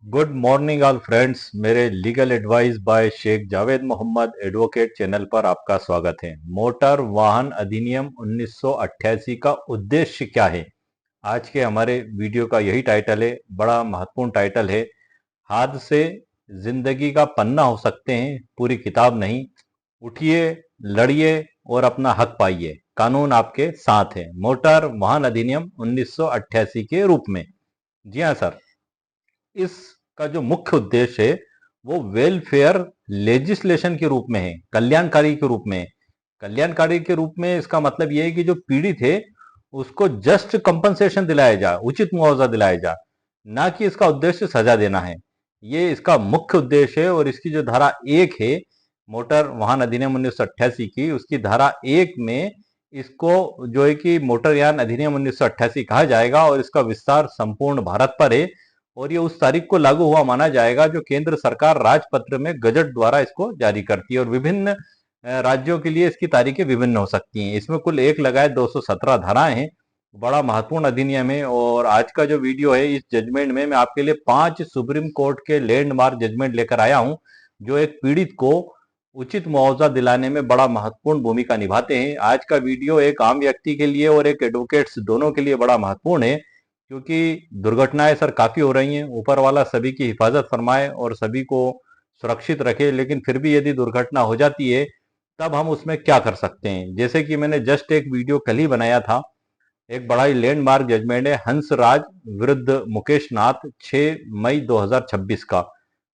Good morning all friends. मेरे legal advice by Sheikh Javed Mohammad advocate channel पर आपका स्वागत है। मोटर वाहन अधिनियम 1988 का उद्देश्य क्या है, आज के हमारे वीडियो का यही टाइटल है। बड़ा महत्वपूर्ण टाइटल है। हादसे जिंदगी का पन्ना हो सकते हैं, पूरी किताब नहीं। उठिए, लड़िए और अपना हक पाइए। कानून आपके साथ है। मोटर वाहन अधिनियम 1988 के रूप में। जी हाँ सर, इसका जो मुख्य उद्देश्य है वो वेलफेयर लेजिस्लेशन के रूप में है, कल्याणकारी के रूप में है। कल्याणकारी के रूप में इसका मतलब यह है कि जो पीड़ित है उसको जस्ट कंपनसेशन दिलाया जाए, उचित मुआवजा दिलाया जाए, ना कि इसका उद्देश्य सजा देना है। ये इसका मुख्य उद्देश्य है। और इसकी जो धारा 1 है मोटर वाहन अधिनियम 1988 की, उसकी धारा 1 में इसको जो है कि मोटरयान अधिनियम 1988 कहा जाएगा और इसका विस्तार संपूर्ण भारत पर है। और ये उस तारीख को लागू हुआ माना जाएगा जो केंद्र सरकार राजपत्र में गजट द्वारा इसको जारी करती है। और विभिन्न राज्यों के लिए इसकी तारीखें विभिन्न हो सकती हैं। इसमें कुल एक लगाए 217 धाराएं हैं। बड़ा महत्वपूर्ण अधिनियम है। और आज का जो वीडियो है, इस जजमेंट में मैं आपके लिए 5 सुप्रीम कोर्ट के लैंडमार्क जजमेंट लेकर आया हूं जो एक पीड़ित को उचित मुआवजा दिलाने में बड़ा महत्वपूर्ण भूमिका निभाते हैं। आज का वीडियो एक आम व्यक्ति के लिए और एक एडवोकेट्स दोनों के लिए बड़ा महत्वपूर्ण है, क्योंकि दुर्घटनाएं सर काफी हो रही हैं। ऊपर वाला सभी की हिफाजत फरमाए और सभी को सुरक्षित रखे, लेकिन फिर भी यदि दुर्घटना हो जाती है तब हम उसमें क्या कर सकते हैं। जैसे कि मैंने जस्ट एक वीडियो कल ही बनाया था, एक बड़ा ही लैंडमार्क जजमेंट है हंसराज विरुद्ध मुकेश नाथ, 6 मई 2026 का।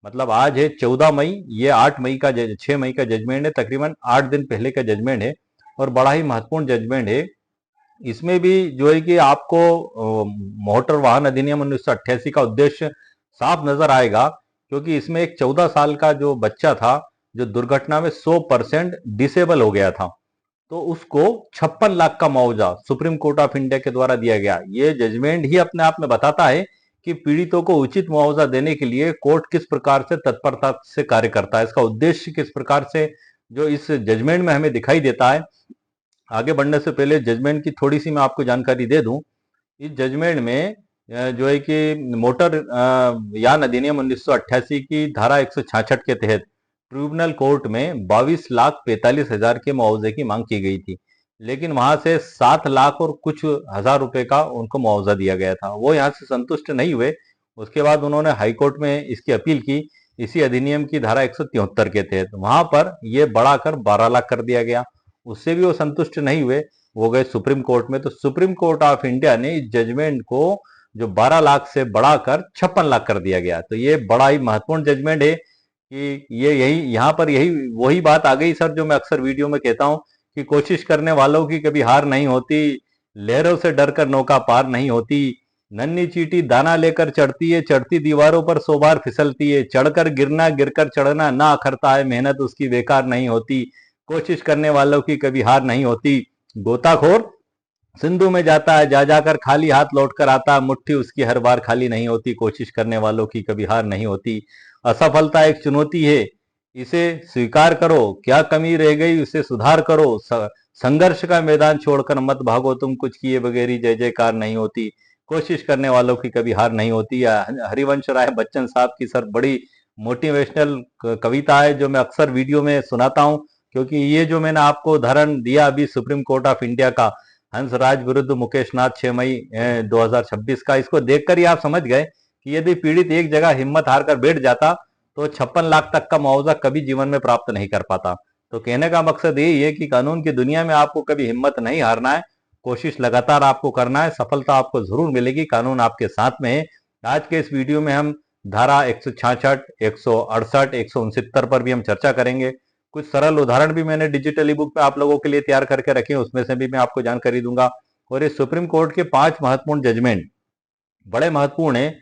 मतलब आज है 14 मई, ये 8 मई का 6 मई का जजमेंट है, तकरीबन 8 दिन पहले का जजमेंट है। और बड़ा ही महत्वपूर्ण जजमेंट है। इसमें भी जो है कि आपको मोटर वाहन अधिनियम 1988 का उद्देश्य साफ नजर आएगा, क्योंकि इसमें एक 14 साल का जो बच्चा था जो दुर्घटना में 100% डिसेबल हो गया था, तो उसको 56 लाख का मुआवजा सुप्रीम कोर्ट ऑफ इंडिया के द्वारा दिया गया। ये जजमेंट ही अपने आप में बताता है कि पीड़ितों को उचित मुआवजा देने के लिए कोर्ट किस प्रकार से तत्परता से कार्य करता है, इसका उद्देश्य किस प्रकार से जो इस जजमेंट में हमें दिखाई देता है। आगे बढ़ने से पहले जजमेंट की थोड़ी सी मैं आपको जानकारी दे दूं। इस जजमेंट में जो है कि मोटर यान अधिनियम 1988 की धारा 166 के तहत ट्रिब्यूनल कोर्ट में 22,45,000 के मुआवजे की मांग की गई थी, लेकिन वहां से 7 लाख और कुछ हजार रुपए का उनको मुआवजा दिया गया था। वो यहाँ से संतुष्ट नहीं हुए। उसके बाद उन्होंने हाईकोर्ट में इसकी अपील की, इसी अधिनियम की धारा 173 के तहत। वहां पर यह बढ़ाकर 12 लाख कर दिया गया। उससे भी वो संतुष्ट नहीं हुए, वो गए सुप्रीम कोर्ट में। तो सुप्रीम कोर्ट ऑफ इंडिया ने इस जजमेंट को जो 12 लाख से बढ़ाकर 56 लाख कर दिया गया। तो ये बड़ा ही महत्वपूर्ण जजमेंट है कि ये यही यहाँ पर यही वही बात आ गई सर, जो मैं अक्सर वीडियो में कहता हूं कि कोशिश करने वालों की कभी हार नहीं होती, लहरों से डरकर नौका पार नहीं होती। नन्ही चींटी दाना लेकर चढ़ती है, चढ़ती दीवारों पर 100 बार फिसलती है। चढ़कर गिरना, गिरकर चढ़ना ना अखरता है, मेहनत उसकी बेकार नहीं होती। कोशिश करने वालों की कभी हार नहीं होती। गोताखोर सिंधु में जाता है, जा जाकर खाली हाथ लौट कर आता है, मुट्ठी उसकी हर बार खाली नहीं होती। कोशिश करने वालों की कभी हार नहीं होती। असफलता एक चुनौती है, इसे स्वीकार करो। क्या कमी रह गई उसे सुधार करो। संघर्ष का मैदान छोड़कर मत भागो, तुम कुछ किए बगैर ही जय जयकार नहीं होती। कोशिश करने वालों की कभी हार नहीं होती। हरिवंश राय बच्चन साहब की सर बड़ी मोटिवेशनल कविता है जो मैं अक्सर वीडियो में सुनाता हूं, क्योंकि ये जो मैंने आपको उदाहरण दिया अभी सुप्रीम कोर्ट ऑफ इंडिया का, हंसराज विरुद्ध मुकेश नाथ 6 मई 2026 का, इसको देखकर ही आप समझ गए कि यदि पीड़ित एक जगह हिम्मत हार कर बैठ जाता तो 56 लाख तक का मुआवजा कभी जीवन में प्राप्त नहीं कर पाता। तो कहने का मकसद यही है कि कानून की दुनिया में आपको कभी हिम्मत नहीं हारना है, कोशिश लगातार आपको करना है, सफलता आपको जरूर मिलेगी। कानून आपके साथ में है। आज के इस वीडियो में हम धारा 166, 168, 169 पर भी हम चर्चा करेंगे। कुछ सरल उदाहरण भी मैंने डिजिटल ई बुक पे आप लोगों के लिए तैयार करके रखे हैं, उसमें से भी मैं आपको जानकारी दूंगा। और ये सुप्रीम कोर्ट के 5 महत्वपूर्ण जजमेंट बड़े महत्वपूर्ण है।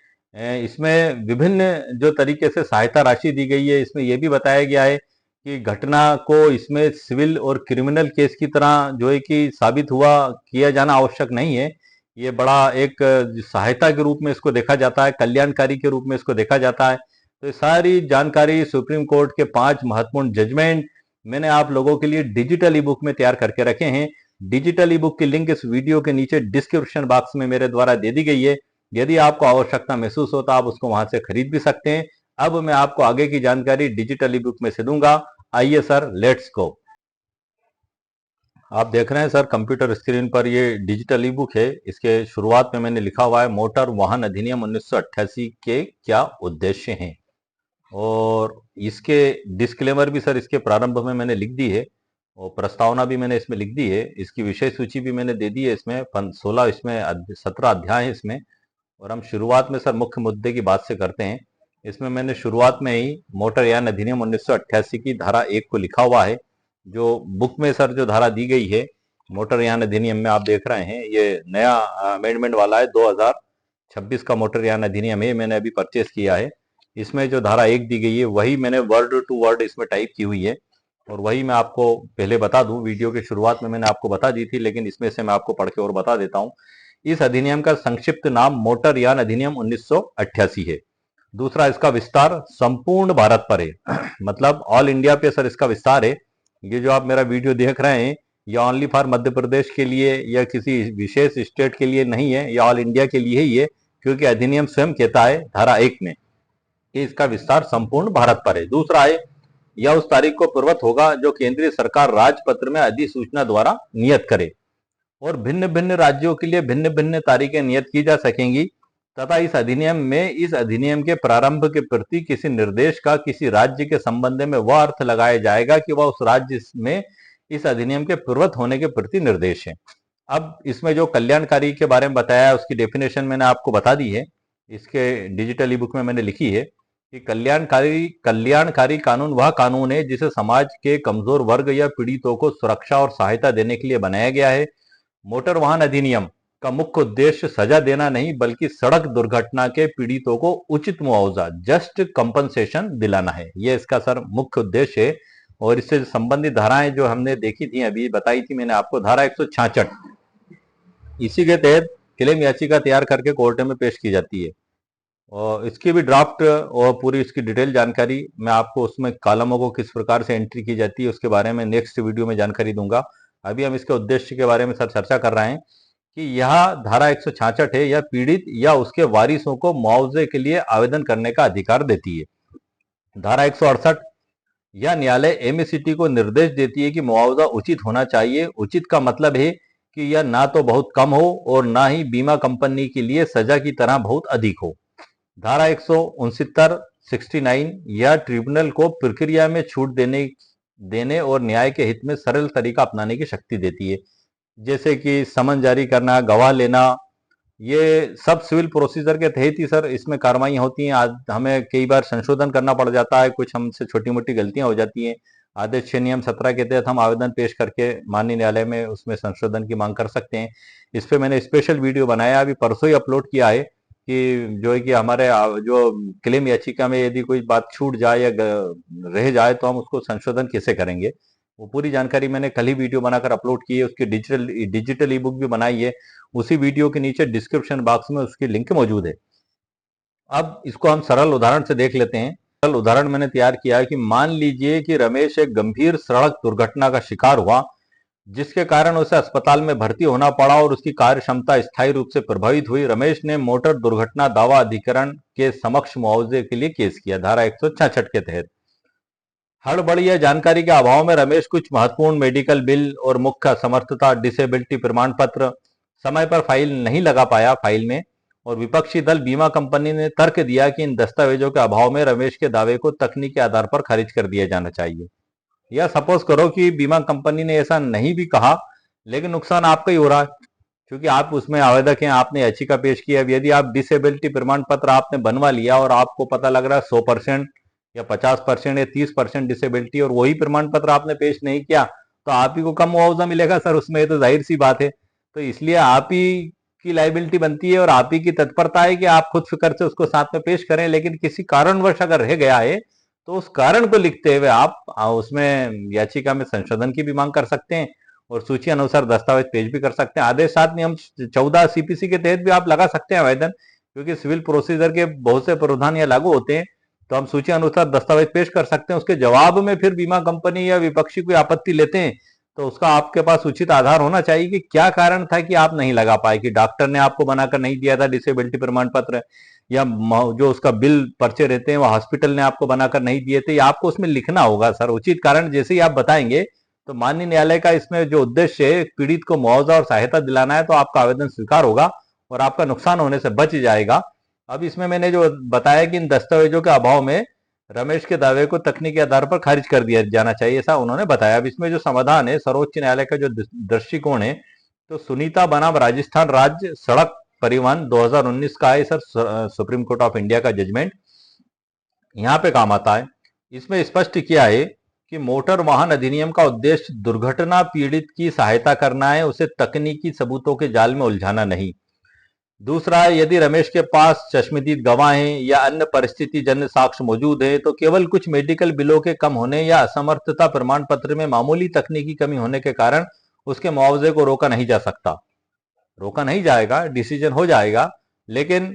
इसमें विभिन्न जो तरीके से सहायता राशि दी गई है, इसमें यह भी बताया गया है कि घटना को इसमें सिविल और क्रिमिनल केस की तरह जो है कि साबित हुआ किया जाना आवश्यक नहीं है। ये बड़ा एक सहायता के रूप में इसको देखा जाता है, कल्याणकारी के रूप में इसको देखा जाता है। तो ये सारी जानकारी सुप्रीम कोर्ट के 5 महत्वपूर्ण जजमेंट मैंने आप लोगों के लिए डिजिटल ई बुक में तैयार करके रखे हैं। डिजिटल ई बुक की लिंक इस वीडियो के नीचे डिस्क्रिप्शन बॉक्स में मेरे द्वारा दे दी गई है। यदि आपको आवश्यकता महसूस हो तो आप उसको वहां से खरीद भी सकते हैं। अब मैं आपको आगे की जानकारी डिजिटल ई बुक में से दूंगा। आइए सर, लेट्स गो। आप देख रहे हैं सर कंप्यूटर स्क्रीन पर, ये डिजिटल ई बुक है। इसके शुरुआत में मैंने लिखा हुआ है मोटर वाहन अधिनियम 1988 के क्या उद्देश्य हैं, और इसके डिस्क्लेमर भी सर इसके प्रारंभ में मैंने लिख दी है, और प्रस्तावना भी मैंने इसमें लिख दी है। इसकी विषय सूची भी मैंने दे दी है। इसमें 16 इसमें 17 अध्याय है इसमें। और हम शुरुआत में सर मुख्य मुद्दे की बात से करते हैं। इसमें मैंने शुरुआत में ही मोटरयान अधिनियम 1988 की धारा 1 को लिखा हुआ है। जो बुक में सर जो धारा दी गई है मोटरयान अधिनियम में, आप देख रहे हैं ये नया अमेंडमेंट वाला है, 2026 का मोटरयान अधिनियम है। मैंने अभी परचेस किया है। इसमें जो धारा 1 दी गई है वही मैंने वर्ड टू वर्ड इसमें टाइप की हुई है, और वही मैं आपको पहले बता दूं। वीडियो के शुरुआत में मैंने आपको बता दी थी, लेकिन इसमें से मैं आपको पढ़ के और बता देता हूं। इस अधिनियम का संक्षिप्त नाम मोटरयान अधिनियम 1988 है। दूसरा, इसका विस्तार संपूर्ण भारत पर है मतलब ऑल इंडिया पे सर इसका विस्तार है। ये जो आप मेरा वीडियो देख रहे हैं, ये ओनली फॉर मध्य प्रदेश के लिए या किसी विशेष स्टेट के लिए नहीं है, ये ऑल इंडिया के लिए ही है। क्योंकि अधिनियम स्वयं कहता है धारा 1 में कि इसका विस्तार संपूर्ण भारत पर है। दूसरा है, यह उस तारीख को पूर्वत होगा जो केंद्रीय सरकार राजपत्र में अधिसूचना द्वारा नियत करे, और भिन्न भिन्न राज्यों के लिए भिन्न भिन्न तारीखें नियत की जा सकेंगी, तथा इस अधिनियम के प्रारंभ के प्रति किसी निर्देश का किसी राज्य के संबंध में वह अर्थ लगाया जाएगा कि वह उस राज्य में इस अधिनियम के पूर्वत होने के प्रति निर्देश है। अब इसमें जो कल्याणकारी के बारे में बताया है उसकी डेफिनेशन मैंने आपको बता दी है। इसके डिजिटल ई बुक में मैंने लिखी है कि कल्याणकारी कानून वह कानून है जिसे समाज के कमजोर वर्ग या पीड़ितों को सुरक्षा और सहायता देने के लिए बनाया गया है। मोटर वाहन अधिनियम का मुख्य उद्देश्य सजा देना नहीं, बल्कि सड़क दुर्घटना के पीड़ितों को उचित मुआवजा, जस्ट कंपनसेशन दिलाना है। यह इसका सर मुख्य उद्देश्य है। और इससे संबंधित धाराएं जो हमने देखी थी, अभी बताई थी मैंने आपको, धारा 166, इसी के तहत क्लेम याचिका तैयार करके कोर्ट में पेश की जाती है। और इसकी भी ड्राफ्ट और पूरी इसकी डिटेल जानकारी मैं आपको, उसमें कॉलमों को किस प्रकार से एंट्री की जाती है उसके बारे में नेक्स्ट वीडियो में जानकारी दूंगा। अभी हम इसके उद्देश्य के बारे में सर चर्चा कर रहे हैं कि यह धारा 166 है, यह पीड़ित या उसके वारिसों को मुआवजे के लिए आवेदन करने का अधिकार देती है। धारा 168, यह न्यायालय एमएससीटी को निर्देश देती है कि मुआवजा उचित होना चाहिए। उचित का मतलब है कि यह ना तो बहुत कम हो और ना ही बीमा कंपनी के लिए सजा की तरह बहुत अधिक हो। धारा 169 69, यह ट्रिब्यूनल को प्रक्रिया में छूट देने और न्याय के हित में सरल तरीका अपनाने की शक्ति देती है, जैसे कि समन जारी करना, गवाह लेना। ये सब सिविल प्रोसीजर के तहत ही सर इसमें कार्रवाई होती हैं। आज हमें कई बार संशोधन करना पड़ जाता है, कुछ हमसे छोटी मोटी गलतियां हो जाती हैं। आदेश 6 नियम 17 के तहत हम आवेदन पेश करके माननीय न्यायालय में उसमें संशोधन की मांग कर सकते हैं। इस पे मैंने स्पेशल वीडियो बनाया, अभी परसों ही अपलोड किया है, कि जो है कि हमारे जो क्लेम याचिका में यदि कोई बात छूट जाए या रह जाए तो हम उसको संशोधन कैसे करेंगे। वो पूरी जानकारी मैंने कल ही वीडियो बनाकर अपलोड की है। उसकी डिजिटल ई बुक भी बनाई है। उसी वीडियो के नीचे डिस्क्रिप्शन बॉक्स में उसकी लिंक मौजूद है। अब इसको हम सरल उदाहरण से देख लेते हैं। सरल उदाहरण मैंने तैयार किया है कि मान लीजिए कि रमेश एक गंभीर सड़क दुर्घटना का शिकार हुआ, जिसके कारण उसे अस्पताल में भर्ती होना पड़ा और उसकी कार्य क्षमता स्थायी रूप से प्रभावित हुई। रमेश ने मोटर दुर्घटना दावा अधिकरण के समक्ष मुआवजे के लिए केस किया, धारा 166 के तहत। हड़बड़ी या जानकारी के अभाव में रमेश कुछ महत्वपूर्ण मेडिकल बिल और मुख्य असमर्थता, डिसेबिलिटी प्रमाण पत्र समय पर फाइल नहीं लगा पाया फाइल में, और विपक्षी दल बीमा कंपनी ने तर्क दिया कि इन दस्तावेजों के अभाव में रमेश के दावे को तकनीकी आधार पर खारिज कर दिया जाना चाहिए। या सपोज करो कि बीमा कंपनी ने ऐसा नहीं भी कहा, लेकिन नुकसान आपका ही हो रहा है, क्योंकि आप उसमें आवेदक हैं, आपने याचिका पेश की। अब यदि आप डिसेबिलिटी प्रमाण पत्र आपने बनवा लिया और आपको पता लग रहा है 100% या 50% या 30% डिसेबिलिटी, और वही प्रमाण पत्र आपने पेश नहीं किया, तो आप ही को कम मुआवजा मिलेगा सर उसमें, तो जाहिर सी बात है। तो इसलिए आप ही की लाइबिलिटी बनती है और आप ही की तत्परता है कि आप खुद फिक्र से उसको साथ में पेश करें। लेकिन किसी कारणवश अगर रह गया है तो उस कारण को लिखते हुए आप उसमें याचिका में संशोधन की भी मांग कर सकते हैं और सूची अनुसार दस्तावेज पेश भी कर सकते हैं। आदेश 7 नियम 14 सीपीसी के तहत भी आप लगा सकते हैं आवेदन, क्योंकि सिविल प्रोसीजर के बहुत से प्रावधान यहाँ लागू होते हैं। तो हम सूची अनुसार दस्तावेज पेश कर सकते हैं। उसके जवाब में फिर बीमा कंपनी या विपक्षी कोई आपत्ति लेते हैं तो उसका आपके पास उचित आधार होना चाहिए कि क्या कारण था कि आप नहीं लगा पाए, कि डॉक्टर ने आपको बनाकर नहीं दिया था डिसेबिलिटी प्रमाण पत्र, या जो उसका बिल पर्चे रहते हैं वो हॉस्पिटल ने आपको बनाकर नहीं दिए थे, या आपको उसमें लिखना होगा सर उचित कारण। जैसे ही आप बताएंगे तो माननीय न्यायालय का इसमें जो उद्देश्य है पीड़ित को मुआवजा और सहायता दिलाना है, तो आपका आवेदन स्वीकार होगा और आपका नुकसान होने से बच जाएगा। अब इसमें मैंने जो बताया कि इन दस्तावेजों के अभाव में रमेश के दावे को तकनीकी आधार पर खारिज कर दिया जाना चाहिए, ऐसा उन्होंने बताया। अब इसमें जो समाधान है, सर्वोच्च न्यायालय का जो दृष्टिकोण है, तो सुनीता बनाम राजस्थान राज्य सड़क परिवहन 2019 का है sir, supreme court of India का जजमेंट यहाँ पे काम आता है। इसमें स्पष्ट किया है कि मोटर वाहन अधिनियम का उद्देश्य दुर्घटना पीड़ित की सहायता करना है, उसे तकनीकी सबूतों के जाल में उलझाना नहीं। दूसरा है, यदि रमेश के पास चश्मदीद गवाह हैं या अन्य परिस्थिति जन्य साक्ष्य मौजूद है, तो केवल कुछ मेडिकल बिलों के कम होने या असमर्थता प्रमाण पत्र में मामूली तकनीकी कमी होने के कारण उसके मुआवजे को रोका नहीं जा सकता। रोका नहीं जाएगा, डिसीजन हो जाएगा, लेकिन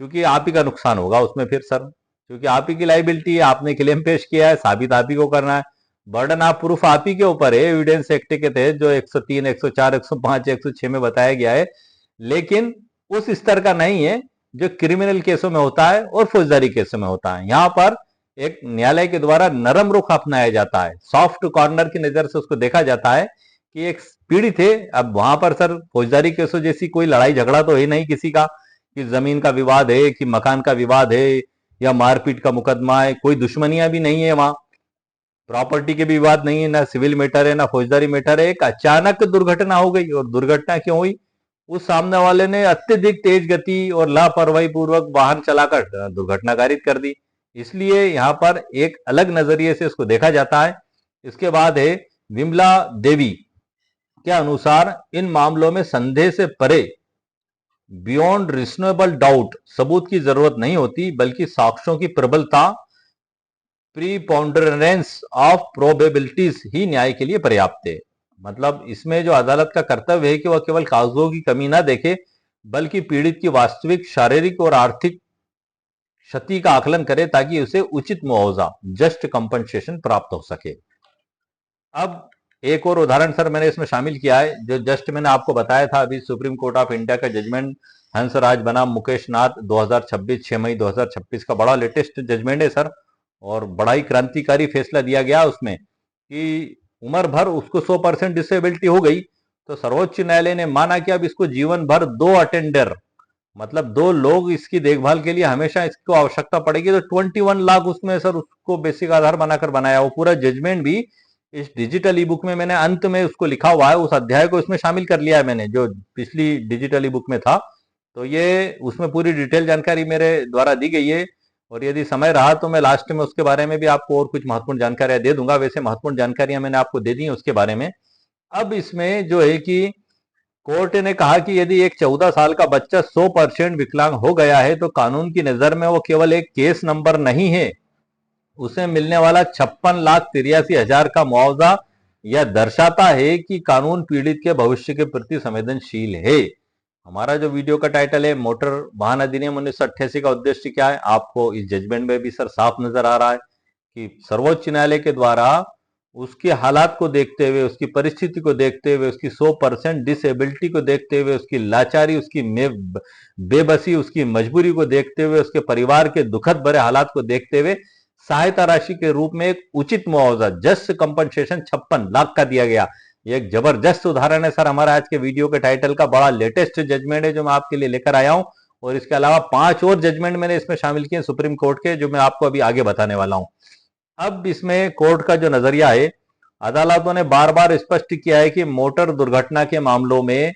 चूंकि आप ही का नुकसान होगा उसमें फिर सर, क्योंकि आप ही की लाइबिलिटी है, आपने क्लेम पेश किया है, साबित आप ही को करना है, बर्डन ऑफ प्रूफ आप ही के ऊपर है एविडेंस एक्ट के तहत जो 103, 104, 105, 106 में बताया गया है। लेकिन उस स्तर का नहीं है जो क्रिमिनल केसों में होता है और फौजदारी केसों में होता है। यहां पर एक न्यायालय के द्वारा नरम रुख अपनाया जाता है, सॉफ्ट कॉर्नर की नजर से उसको देखा जाता है कि एक पीड़ित है। अब वहां पर सर फौजदारी केसों जैसी कोई लड़ाई झगड़ा तो है नहीं किसी का, कि जमीन का विवाद है, कि मकान का विवाद है, या मारपीट का मुकदमा है, कोई दुश्मनियां भी नहीं है वहां, प्रॉपर्टी के भी विवाद नहीं है, ना सिविल मैटर है ना फौजदारी मैटर है। एक अचानक दुर्घटना हो गई, और दुर्घटना क्यों हुई? उस सामने वाले ने अत्यधिक तेज गति और लापरवाही पूर्वक वाहन चलाकर दुर्घटना कारित कर दी, इसलिए यहां पर एक अलग नजरिए से इसको देखा जाता है। इसके बाद है विमला देवी के अनुसार इन मामलों में संदेह से परे बियॉन्ड रिजनेबल डाउट सबूत की जरूरत नहीं होती, बल्कि साक्ष्यों की प्रबलता प्रीपोंडरेंस ऑफ प्रोबेबिलिटीज ही न्याय के लिए पर्याप्त है। मतलब इसमें जो अदालत का कर्तव्य है कि वह केवल कागजों की कमी ना देखे, बल्कि पीड़ित की वास्तविक शारीरिक और आर्थिक क्षति का आकलन करे, ताकि उसे उचित मुआवजा जस्ट कंपनसेशन प्राप्त हो सके। अब एक और उदाहरण सर मैंने इसमें शामिल किया है, जो जस्ट मैंने आपको बताया था अभी, सुप्रीम कोर्ट ऑफ इंडिया का जजमेंट हंसराज बनाम मुकेश नाथ 2026, 6 मई 2026 का बड़ा लेटेस्ट जजमेंट है सर, और बड़ा ही क्रांतिकारी फैसला दिया गया उसमें कि उम्र भर उसको 100% डिसेबिलिटी हो गई, तो सर्वोच्च न्यायालय ने माना कि अब इसको जीवन भर 2 अटेंडर, मतलब 2 लोग इसकी देखभाल के लिए हमेशा इसको आवश्यकता पड़ेगी, तो 21 लाख उसमें सर उसको बेसिक आधार बनाकर बनाया। वो पूरा जजमेंट भी इस डिजिटल ई बुक में मैंने अंत में उसको लिखा हुआ है, उस अध्याय को इसमें शामिल कर लिया है मैंने, जो पिछली डिजिटल ई बुक में था। तो ये उसमें पूरी डिटेल जानकारी मेरे द्वारा दी गई है, और यदि समय रहा तो मैं लास्ट में उसके बारे में भी आपको और कुछ महत्वपूर्ण जानकारियां दे दूंगा। वैसे महत्वपूर्ण जानकारियां मैंने आपको दे दी हैं उसके बारे में। अब इसमें जो है कि कोर्ट ने कहा कि यदि एक 14 साल का बच्चा 100% विकलांग हो गया है, तो कानून की नजर में वो केवल एक केस नंबर नहीं है, उसे मिलने वाला 56,83,000 का मुआवजा यह दर्शाता है कि कानून पीड़ित के भविष्य के प्रति संवेदनशील है। हमारा जो वीडियो का टाइटल है मोटर वाहन अधिनियम 1988 का उद्देश्य क्या है, आपको इस जजमेंट में भी सर साफ नजर आ रहा है कि सर्वोच्च न्यायालय के द्वारा उसके हालात को देखते हुए, उसकी परिस्थिति को देखते हुए, उसकी 100% डिसेबिलिटी को देखते हुए, उसकी लाचारी, उसकी बेबसी, उसकी मजबूरी को देखते हुए, उसके परिवार के दुखद भरे हालात को देखते हुए सहायता राशि के रूप में एक उचित मुआवजा जस्ट कंपनसेशन 56 लाख का दिया गया। ये एक जबरदस्त उदाहरण है सर हमारा आज के वीडियो के टाइटल का, बड़ा लेटेस्ट जजमेंट है जो मैं आपके लिए लेकर आया हूं, और इसके अलावा 5 और जजमेंट मैंने इसमें शामिल किए सुप्रीम कोर्ट के, जो मैं आपको अभी आगे बताने वाला हूं। अब इसमें कोर्ट का जो नजरिया है, अदालतों ने बार बार स्पष्ट किया है कि मोटर दुर्घटना के मामलों में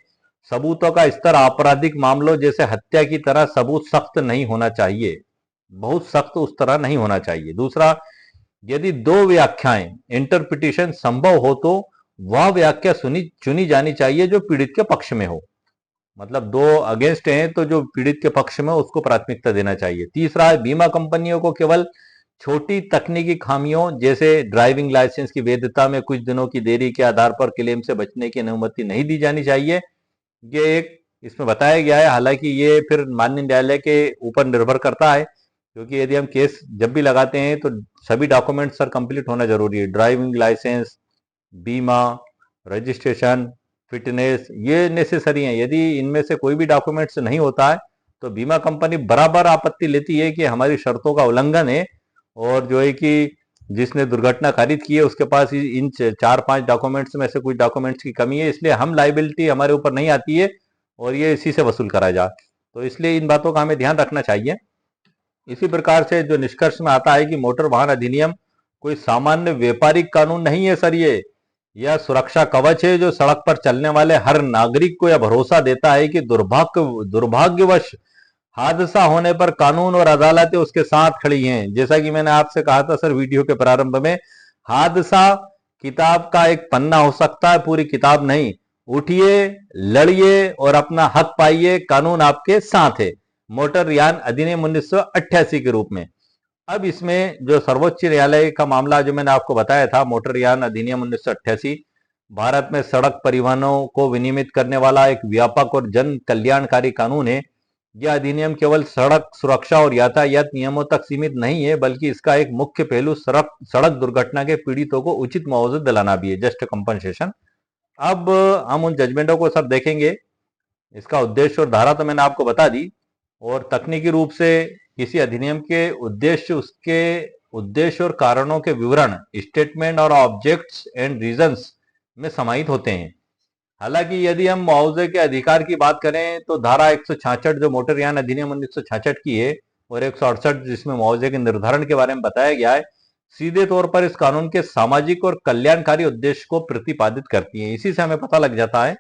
सबूतों का स्तर आपराधिक मामलों जैसे हत्या की तरह सबूत सख्त नहीं होना चाहिए, बहुत सख्त उस तरह नहीं होना चाहिए। दूसरा, यदि 2 व्याख्याएं इंटरप्रिटेशन संभव हो, तो वह व्याख्या चुनी जानी चाहिए जो पीड़ित के पक्ष में हो। मतलब 2 अगेंस्ट हैं तो जो पीड़ित के पक्ष में उसको प्राथमिकता देना चाहिए। तीसरा है, बीमा कंपनियों को केवल छोटी तकनीकी खामियों जैसे ड्राइविंग लाइसेंस की वैधता में कुछ दिनों की देरी के आधार पर क्लेम से बचने की अनुमति नहीं दी जानी चाहिए। ये एक इसमें बताया गया है, हालांकि ये फिर माननीय न्यायालय के ऊपर निर्भर करता है, क्योंकि यदि हम केस जब भी लगाते हैं तो सभी डॉक्यूमेंट सर कंप्लीट होना जरूरी है, ड्राइविंग लाइसेंस, बीमा, रजिस्ट्रेशन, फिटनेस, ये नेसेसरी हैं। यदि इनमें से कोई भी डॉक्यूमेंट्स नहीं होता है तो बीमा कंपनी बराबर आपत्ति लेती है कि हमारी शर्तों का उल्लंघन है, और जो है कि जिसने दुर्घटना खरीद की है उसके पास इन 4-5 डॉक्यूमेंट्स में से कुछ डॉक्यूमेंट्स की कमी है, इसलिए हम लाइबिलिटी हमारे ऊपर नहीं आती है और ये इसी से वसूल करा जा। तो इसलिए इन बातों का हमें ध्यान रखना चाहिए। इसी प्रकार से जो निष्कर्ष में आता है कि मोटर वाहन अधिनियम कोई सामान्य व्यापारिक कानून नहीं है सर, ये यह सुरक्षा कवच है जो सड़क पर चलने वाले हर नागरिक को यह भरोसा देता है कि दुर्भाग्यवश हादसा होने पर कानून और अदालतें उसके साथ खड़ी हैं। जैसा कि मैंने आपसे कहा था सर वीडियो के प्रारंभ में, हादसा किताब का एक पन्ना हो सकता है, पूरी किताब नहीं। उठिए, लड़िए और अपना हक पाइए, कानून आपके साथ है। मोटर यान अधिनियम 1988 के रूप में। अब इसमें जो सर्वोच्च न्यायालय का मामला जो मैंने आपको बताया था, मोटर यान अधिनियम 1988 भारत में सड़क परिवहनों को विनियमित करने वाला एक व्यापक और जन कल्याणकारी कानून है। यह अधिनियम केवल सड़क सुरक्षा और यातायात नियमों तक सीमित नहीं है, बल्कि इसका एक मुख्य पहलू सड़क दुर्घटना के पीड़ितों को उचित मुआवजा दिलाना भी है, जस्ट कंपनसेशन। अब हम उन जजमेंटों को सब देखेंगे। इसका उद्देश्य और धारा तो मैंने आपको बता दी, और तकनीकी रूप से किसी अधिनियम के उद्देश्य, उसके उद्देश्य और कारणों के विवरण स्टेटमेंट और ऑब्जेक्ट्स एंड रीजंस में समाहित होते हैं। हालांकि यदि हम मुआवजे के अधिकार की बात करें तो धारा 166 जो मोटर यान अधिनियम 1966 की है, और 168 जिसमें मुआवजे के निर्धारण के बारे में बताया गया है, सीधे तौर पर इस कानून के सामाजिक और कल्याणकारी उद्देश्य को प्रतिपादित करती है। इसी से हमें पता लग जाता है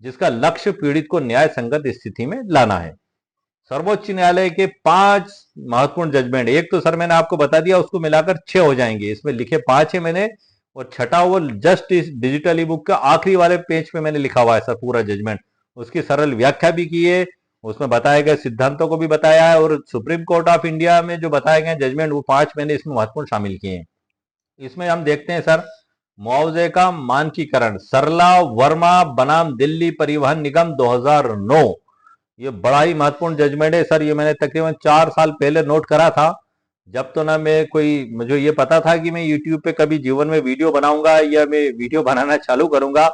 जिसका लक्ष्य पीड़ित को न्याय संगत स्थिति में लाना है। सर्वोच्च न्यायालय के 5 महत्वपूर्ण जजमेंट, एक तो सर मैंने आपको बता दिया, उसको मिलाकर 6 हो जाएंगे। इसमें लिखे 5 है मैंने, और छठा वो जस्ट इस डिजिटल ई बुक के आखिरी वाले पेज पे मैंने लिखा हुआ है सर पूरा जजमेंट। उसकी सरल व्याख्या भी की है, उसमें बताए गए सिद्धांतों को भी बताया है, और सुप्रीम कोर्ट ऑफ इंडिया में जो बताए गए जजमेंट वो 5 मैंने इसमें महत्वपूर्ण शामिल किए हैं। इसमें हम देखते हैं सर, मुआवजे का मानकीकरण, सरला वर्मा बनाम दिल्ली परिवहन निगम 2009। ये बड़ा ही महत्वपूर्ण जजमेंट है सर। ये मैंने तकरीबन 4 साल पहले नोट करा था, जब तो ना मैं कोई, मुझे ये पता था कि मैं यूट्यूब पे कभी जीवन में वीडियो बनाऊंगा या मैं वीडियो बनाना चालू करूंगा।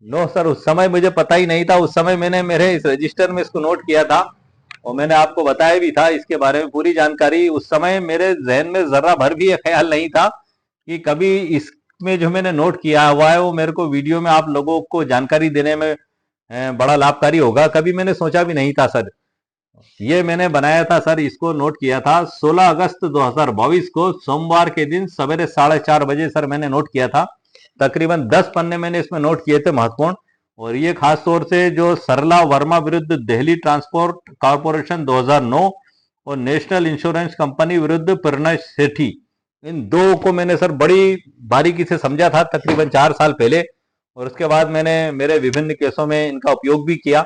नो सर, उस समय मुझे पता ही नहीं था। उस समय मैंने मेरे इस रजिस्टर में इसको नोट किया था, और मैंने आपको बताया भी था इसके बारे में पूरी जानकारी। उस समय मेरे जहन में जरा भर भी ख्याल नहीं था कि कभी इसमें जो मैंने नोट किया हुआ है वो मेरे को वीडियो में आप लोगों को जानकारी देने में बड़ा लाभकारी होगा। कभी मैंने सोचा भी नहीं था सर। ये मैंने बनाया था सर, इसको नोट किया था 16 अगस्त 2022 को सोमवार के दिन सवेरे 4:30 बजे सर मैंने नोट किया था। तकरीबन 10 पन्ने मैंने इसमें नोट किए थे महत्वपूर्ण। और ये खास तौर से जो सरला वर्मा विरुद्ध दिल्ली ट्रांसपोर्ट कॉर्पोरेशन 2009 और नेशनल इंश्योरेंस कंपनी विरुद्ध प्रणय सेठी, इन दो को मैंने सर बड़ी बारीकी से समझा था तकरीबन 4 साल पहले, और उसके बाद मैंने मेरे विभिन्न केसों में इनका उपयोग भी किया।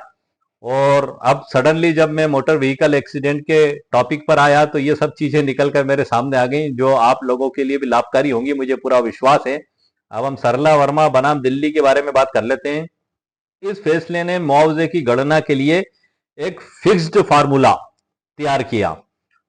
और अब सडनली जब मैं मोटर व्हीकल एक्सीडेंट के टॉपिक पर आया तो ये सब चीजें निकल कर मेरे सामने आ गई, जो आप लोगों के लिए भी लाभकारी होंगी, मुझे पूरा विश्वास है। अब हम सरला वर्मा बनाम दिल्ली के बारे में बात कर लेते हैं। इस फैसले ने मुआवजे की गणना के लिए एक फिक्स्ड फार्मूला तैयार किया।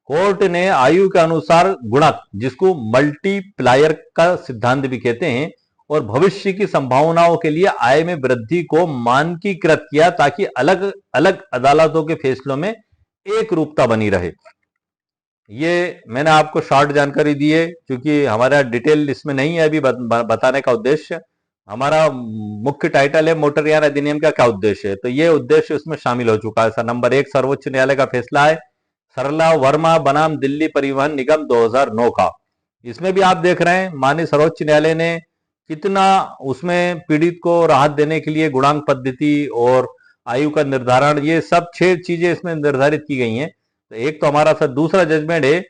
कोर्ट ने आयु के अनुसार गुणक, जिसको मल्टीप्लायर का सिद्धांत भी कहते हैं, और भविष्य की संभावनाओं के लिए आय में वृद्धि को मानकीकृत किया, ताकि अलग अलग अदालतों के फैसलों में एक रूपता बनी रहे। ये मैंने आपको शॉर्ट जानकारी दी है, क्योंकि हमारा डिटेल इसमें नहीं है अभी बताने का उद्देश्य। हमारा मुख्य टाइटल है मोटर यान अधिनियम का क्या उद्देश्य है, तो ये उद्देश्य उसमें शामिल हो चुका है सर। नंबर 1 सर्वोच्च न्यायालय का फैसला है सरला वर्मा बनाम दिल्ली परिवहन निगम 2009 का। इसमें भी आप देख रहे हैं माननीय सर्वोच्च न्यायालय ने कितना उसमें पीड़ित को राहत देने के लिए गुणांक पद्धति और आयु का निर्धारण, ये सब 6 चीजें इसमें निर्धारित की गई हैं। तो एक तो हमारा सर दूसरा जजमेंट है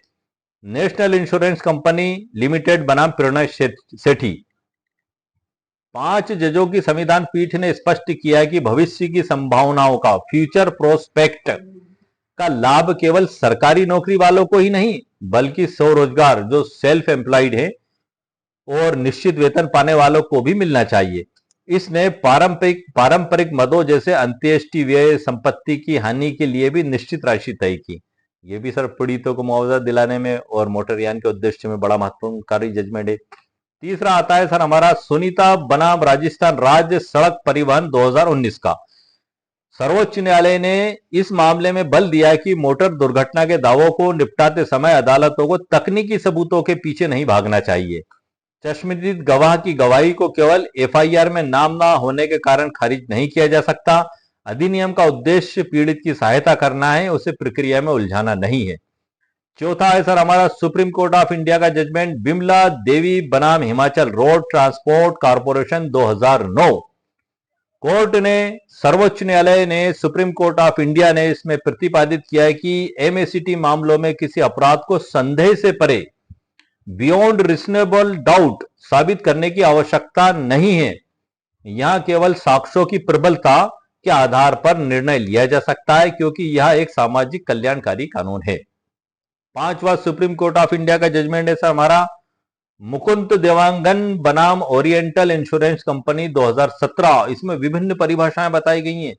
नेशनल इंश्योरेंस कंपनी लिमिटेड बनाम प्रणय सेठी। 5 जजों की संविधान पीठ ने स्पष्ट किया कि भविष्य की संभावनाओं का, फ्यूचर प्रोस्पेक्ट का लाभ केवल सरकारी नौकरी वालों को ही नहीं, बल्कि स्वरोजगार जो सेल्फ एम्प्लॉयड है और निश्चित वेतन पाने वालों को भी मिलना चाहिए। इसने पारंपरिक मदों जैसे अंत्येष्टि व्यय, संपत्ति की हानि के लिए भी निश्चित राशि तय की। ये भी सर पीड़ितों को मुआवजा दिलाने में और मोटरयान के उद्देश्य में बड़ा महत्वपूर्ण जजमेंट है। तीसरा आता है सर हमारा सुनीता बनाम राजस्थान राज्य सड़क परिवहन 2019 का। सर्वोच्च न्यायालय ने इस मामले में बल दिया कि मोटर दुर्घटना के दावों को निपटाते समय अदालतों को तकनीकी सबूतों के पीछे नहीं भागना चाहिए। चश्मदीद गवाह की गवाही को केवल एफआईआर में नाम ना होने के कारण खारिज नहीं किया जा सकता। अधिनियम का उद्देश्य पीड़ित की सहायता करना है, उसे प्रक्रिया में उलझाना नहीं है। चौथा है सर हमारा सुप्रीम कोर्ट ऑफ इंडिया का जजमेंट बिमला देवी बनाम Himachal road transport corporation 2009। Court ने सर्वोच्च न्यायालय ने सुप्रीम कोर्ट ऑफ इंडिया ने इसमें प्रतिपादित किया है कि एमएसीटी मामलों में किसी अपराध को संदेह से परे बियॉन्ड रिजनेबल डाउट साबित करने की आवश्यकता नहीं है। यहां केवल साक्ष्यों की प्रबलता के आधार पर निर्णय लिया जा सकता है, क्योंकि यह एक सामाजिक कल्याणकारी कानून है। पांचवा सुप्रीम कोर्ट ऑफ इंडिया का जजमेंट है सर हमारा मुकुंद देवांगन बनाम ओरिएंटल इंश्योरेंस कंपनी 2017। इसमें विभिन्न परिभाषाएं बताई गई हैं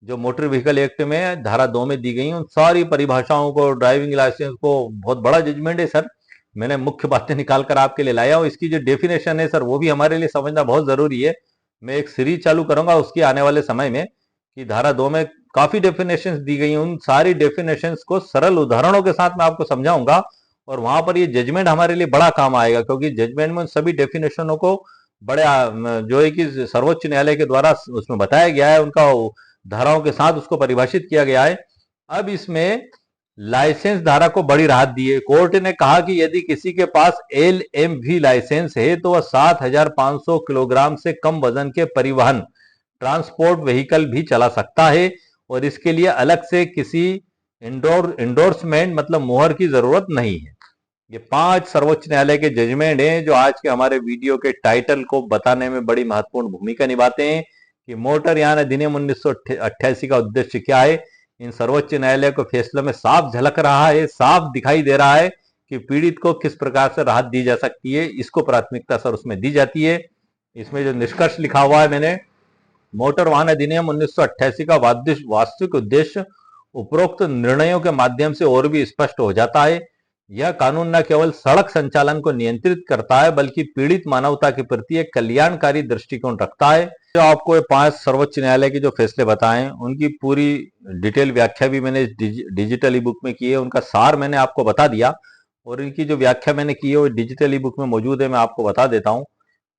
जो मोटर व्हीकल एक्ट में धारा 2 में दी गई। उन सारी परिभाषाओं को, ड्राइविंग लाइसेंस को, बहुत बड़ा जजमेंट है सर। मैंने मुख्य बातें निकालकर आपके लिए लाया हूं। इसकी जो डेफिनेशन है सर वो भी हमारे लिए समझना बहुत जरूरी है। मैं एक सीरीज चालू करूंगा उसकी आने वाले समय में कि धारा 2 में काफी डेफिनेशंस दी गई। उन सारी डेफिनेशंस को सरल उदाहरणों के साथ मैं आपको समझाऊंगा और वहां पर ये जजमेंट हमारे लिए बड़ा काम आएगा, क्योंकि जजमेंट में उन सभी डेफिनेशनों को बड़े जो है कि सर्वोच्च न्यायालय के द्वारा उसमें बताया गया है, उनका धाराओं के साथ उसको परिभाषित किया गया है। अब इसमें लाइसेंस धारा को बड़ी राहत दी है। कोर्ट ने कहा कि यदि किसी के पास LMV लाइसेंस है तो वह 7,500 किलोग्राम से कम वजन के परिवहन ट्रांसपोर्ट व्हीकल भी चला सकता है और इसके लिए अलग से किसी इंडोर्समेंट मतलब मोहर की जरूरत नहीं है। ये 5 सर्वोच्च न्यायालय के जजमेंट हैं जो आज के हमारे वीडियो के टाइटल को बताने में बड़ी महत्वपूर्ण भूमिका निभाते हैं कि मोटर यान अधिनियम 1988 का उद्देश्य क्या है। इन सर्वोच्च न्यायालय के फैसले में साफ झलक रहा है, साफ दिखाई दे रहा है कि पीड़ित को किस प्रकार से राहत दी जा सकती है, इसको प्राथमिकता सर उसमें दी जाती है। इसमें जो निष्कर्ष लिखा हुआ है मैंने, मोटर वाहन अधिनियम 1988 का वास्तविक उद्देश्य उपरोक्त निर्णयों के माध्यम से और भी स्पष्ट हो जाता है। यह कानून न केवल सड़क संचालन को नियंत्रित करता है बल्कि पीड़ित मानवता के प्रति एक कल्याणकारी दृष्टिकोण रखता है। तो आपको ये 5 सर्वोच्च न्यायालय के जो फैसले बताएं उनकी पूरी डिटेल व्याख्या भी मैंने डिजिटल ई बुक में की है। उनका सार मैंने आपको बता दिया और इनकी जो व्याख्या मैंने की है वो डिजिटल ई बुक में मौजूद है। मैं आपको बता देता हूँ।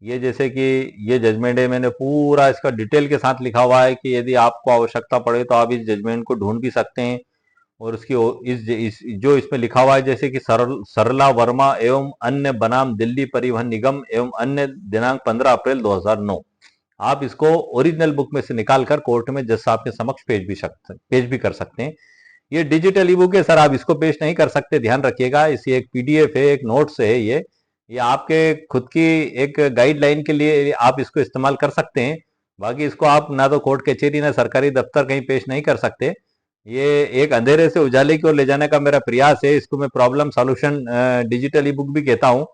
ये जैसे कि ये जजमेंट है, मैंने पूरा इसका डिटेल के साथ लिखा हुआ है कि यदि आपको आवश्यकता पड़े तो आप इस जजमेंट को ढूंढ भी सकते हैं। और उसकी जो इसमें लिखा हुआ है जैसे कि सरला वर्मा एवं अन्य बनाम दिल्ली परिवहन निगम एवं अन्य दिनांक 15 अप्रैल 2009। आप इसको ओरिजिनल बुक में से निकाल कर कोर्ट में जज साहब के समक्ष पेश भी कर सकते हैं। ये डिजिटल ई बुक है सर, आप इसको पेश नहीं कर सकते, ध्यान रखिएगा। इसी एक PDF है, एक नोट्स है। ये आपके खुद की एक गाइडलाइन के लिए आप इसको इस्तेमाल कर सकते हैं। बाकी इसको आप ना तो कोर्ट कचहरी ना सरकारी दफ्तर कहीं पेश नहीं कर सकते। ये एक अंधेरे से उजाले की ओर ले जाने का मेरा प्रयास है। इसको मैं problem solution digital e book भी कहता हूँ,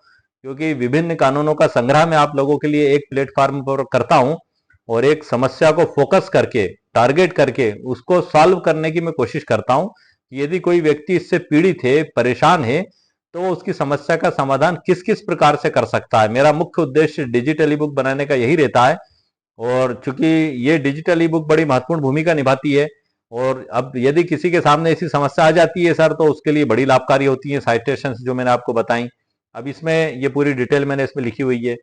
क्योंकि विभिन्न कानूनों का संग्रह मैं आप लोगों के लिए एक प्लेटफॉर्म पर करता हूँ और एक समस्या को फोकस करके, टारगेट करके उसको सॉल्व करने की मैं कोशिश करता हूँ कि यदि कोई व्यक्ति इससे पीड़ित है, परेशान है, तो उसकी समस्या का समाधान किस किस प्रकार से कर सकता है। मेरा मुख्य उद्देश्य डिजिटल ई बुक बनाने का यही रहता है। और चूंकि ये डिजिटल ई बुक बड़ी महत्वपूर्ण भूमिका निभाती है और अब यदि किसी के सामने ऐसी समस्या आ जाती है सर तो उसके लिए बड़ी लाभकारी होती है साइटेशंस जो मैंने आपको बताई। अब इसमें ये पूरी डिटेल मैंने इसमें लिखी हुई है।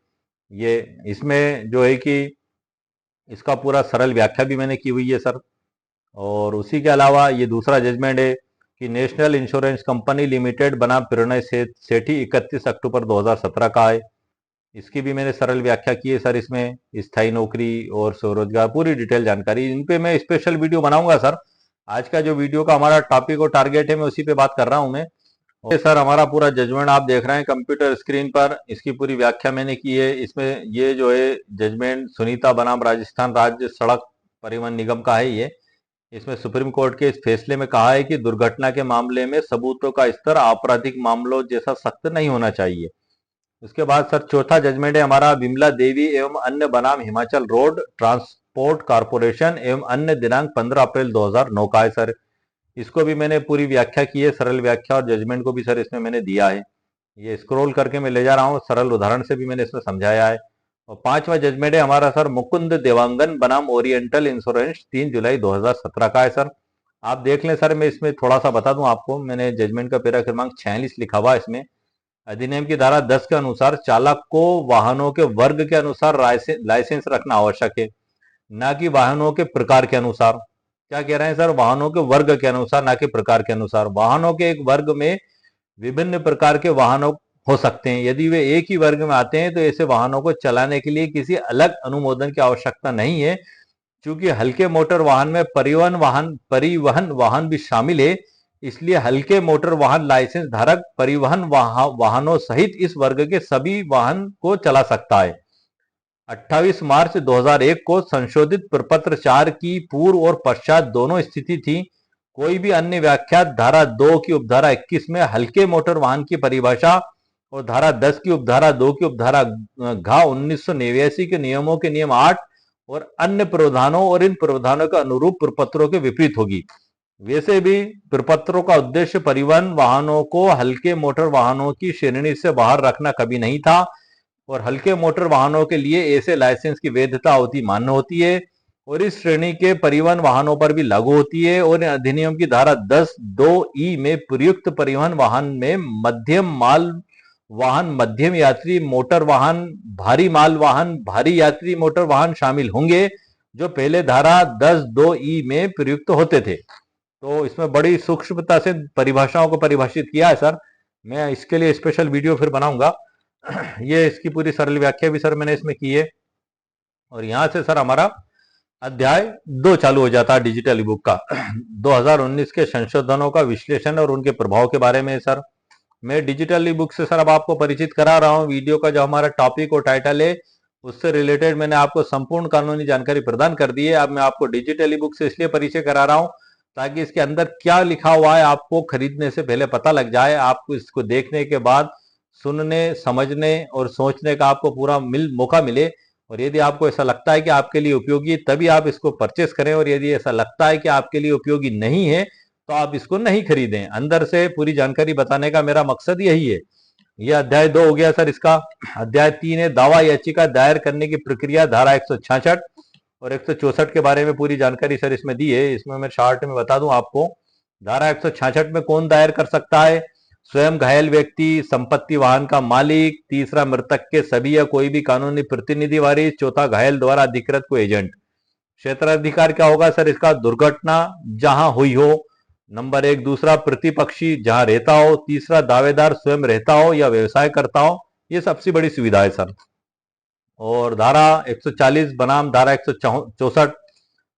ये इसमें जो है कि इसका पूरा सरल व्याख्या भी मैंने की हुई है सर। और उसी के अलावा ये दूसरा जजमेंट है कि नेशनल इंश्योरेंस कंपनी लिमिटेड बनाम प्रणय सेठी 31 अक्टूबर 2017 का है। इसकी भी मैंने सरल व्याख्या की है सर। इसमें स्थायी नौकरी और स्वरोजगार पूरी डिटेल जानकारी, इन पे मैं स्पेशल वीडियो बनाऊंगा सर। आज का जो वीडियो का हमारा टॉपिक और टारगेट है मैं उसी पे बात कर रहा हूं मैं। और सर हमारा पूरा जजमेंट आप देख रहे हैं कंप्यूटर स्क्रीन पर, इसकी पूरी व्याख्या मैंने की है। इसमें ये जो है जजमेंट सुनीता बनाम राजस्थान राज्य सड़क परिवहन निगम का है। ये इसमें सुप्रीम कोर्ट के इस फैसले में कहा है कि दुर्घटना के मामले में सबूतों का स्तर आपराधिक मामलों जैसा सख्त नहीं होना चाहिए। उसके बाद सर चौथा जजमेंट है हमारा विमला देवी एवं अन्य बनाम हिमाचल रोड ट्रांसपोर्ट कॉरपोरेशन एवं अन्य दिनांक 15 अप्रैल 2009 का है सर। इसको भी मैंने पूरी व्याख्या की है, सरल व्याख्या, और जजमेंट को भी सर इसमें मैंने दिया है। ये स्क्रॉल करके मैं ले जा रहा हूँ, सरल उदाहरण से भी मैंने इसमें समझाया है। और पांचवा जजमेंट है हमारा सर मुकुंद देवांगन बनाम ओरिएंटल इंश्योरेंस, 3 जुलाई 2017 का है सर। आप देख लें सर, मैं इसमें थोड़ा सा बता दूं आपको, मैंने जजमेंट का पेरा क्रमांक 46 लिखा हुआ है इसमें। अधिनियम की धारा 10 के अनुसार चालक को वाहनों के वर्ग के अनुसार लाइसेंस रखना आवश्यक है, ना कि वाहनों के प्रकार के अनुसार। क्या कह रहे हैं सर? वाहनों के वर्ग के अनुसार, ना कि प्रकार के अनुसार। वाहनों के एक वर्ग में विभिन्न प्रकार के वाहनों हो सकते हैं। यदि वे एक ही वर्ग में आते हैं तो ऐसे वाहनों को चलाने के लिए किसी अलग अनुमोदन की आवश्यकता नहीं है। चूंकि हल्के मोटर वाहन में परिवहन वाहन भी शामिल है, इसलिए हल्के मोटर वाहन लाइसेंस धारक परिवहन वाहनों सहित इस वर्ग के सभी वाहन को चला सकता है। 28 मार्च 2001 को संशोधित प्रपत्र 4 की पूर्व और पश्चात दोनों स्थिति थी। कोई भी अन्य व्याख्या धारा 2 की उपधारा 21 में हल्के मोटर वाहन की परिभाषा और धारा 10 की उपधारा 2 की उपधारा घ 1989 के नियमों के नियम 8 और अन्य प्रावधानों और इन प्रावधानों के अनुरूप प्रपत्रों के विपरीत होगी। वैसे भी प्रपत्रों का उद्देश्य परिवहन वाहनों को हल्के मोटर वाहनों की श्रेणी से बाहर रखना कभी नहीं था, और हल्के मोटर वाहनों के लिए ऐसे लाइसेंस की वैधता अवधि मान्य होती है और इस श्रेणी के परिवहन वाहनों पर भी लागू होती है। और अधिनियम की धारा 10(2)(e) में प्रयुक्त परिवहन वाहन में मध्यम माल वाहन, मध्यम यात्री मोटर वाहन, भारी माल वाहन, भारी यात्री मोटर वाहन शामिल होंगे, जो पहले धारा 10(2)(e) में प्रयुक्त होते थे। तो इसमें बड़ी सूक्ष्मता से परिभाषाओं को परिभाषित किया है सर। मैं इसके लिए स्पेशल वीडियो फिर बनाऊंगा। ये इसकी पूरी सरल व्याख्या भी सर मैंने इसमें की है। और यहां से सर हमारा अध्याय 2 चालू हो जाता है डिजिटल ई बुक का। 2019 के संशोधनों का विश्लेषण और उनके प्रभाव के बारे में सर मैं डिजिटल ई बुक से सर अब आपको परिचित करा रहा हूं। वीडियो का जो हमारा टॉपिक और टाइटल है उससे रिलेटेड मैंने आपको संपूर्ण कानूनी जानकारी प्रदान कर दी है। अब मैं आपको डिजिटल ई बुक से इसलिए परिचय करा रहा हूं ताकि इसके अंदर क्या लिखा हुआ है आपको खरीदने से पहले पता लग जाए। आपको इसको देखने के बाद सुनने, समझने और सोचने का आपको पूरा मौका मिले। और यदि आपको ऐसा लगता है कि आपके लिए उपयोगी, तभी आप इसको परचेस करें। और यदि ऐसा लगता है कि आपके लिए उपयोगी नहीं है तो आप इसको नहीं खरीदें। अंदर से पूरी जानकारी बताने का मेरा मकसद यही है। यह अध्याय 2 हो गया सर इसका। अध्याय 3 है दावा याचिका दायर करने की प्रक्रिया, धारा 166 और 164 के बारे में पूरी जानकारी सर इसमें दी है। इसमें मैं शार्ट में बता दूं आपको। धारा 166 में कौन दायर कर सकता है? स्वयं घायल व्यक्ति, संपत्ति वाहन का मालिक, तीसरा मृतक के सभी या कोई भी कानूनी प्रतिनिधि वारिस, चौथा घायल द्वारा अधिकृत कोई एजेंट। क्षेत्राधिकार क्या होगा सर इसका? दुर्घटना जहां हुई हो, नंबर 1। दूसरा प्रतिपक्षी जहां रहता हो, तीसरा दावेदार स्वयं रहता हो या व्यवसाय करता हो। ये सबसे बड़ी सुविधा है सर। और धारा 140 बनाम धारा 164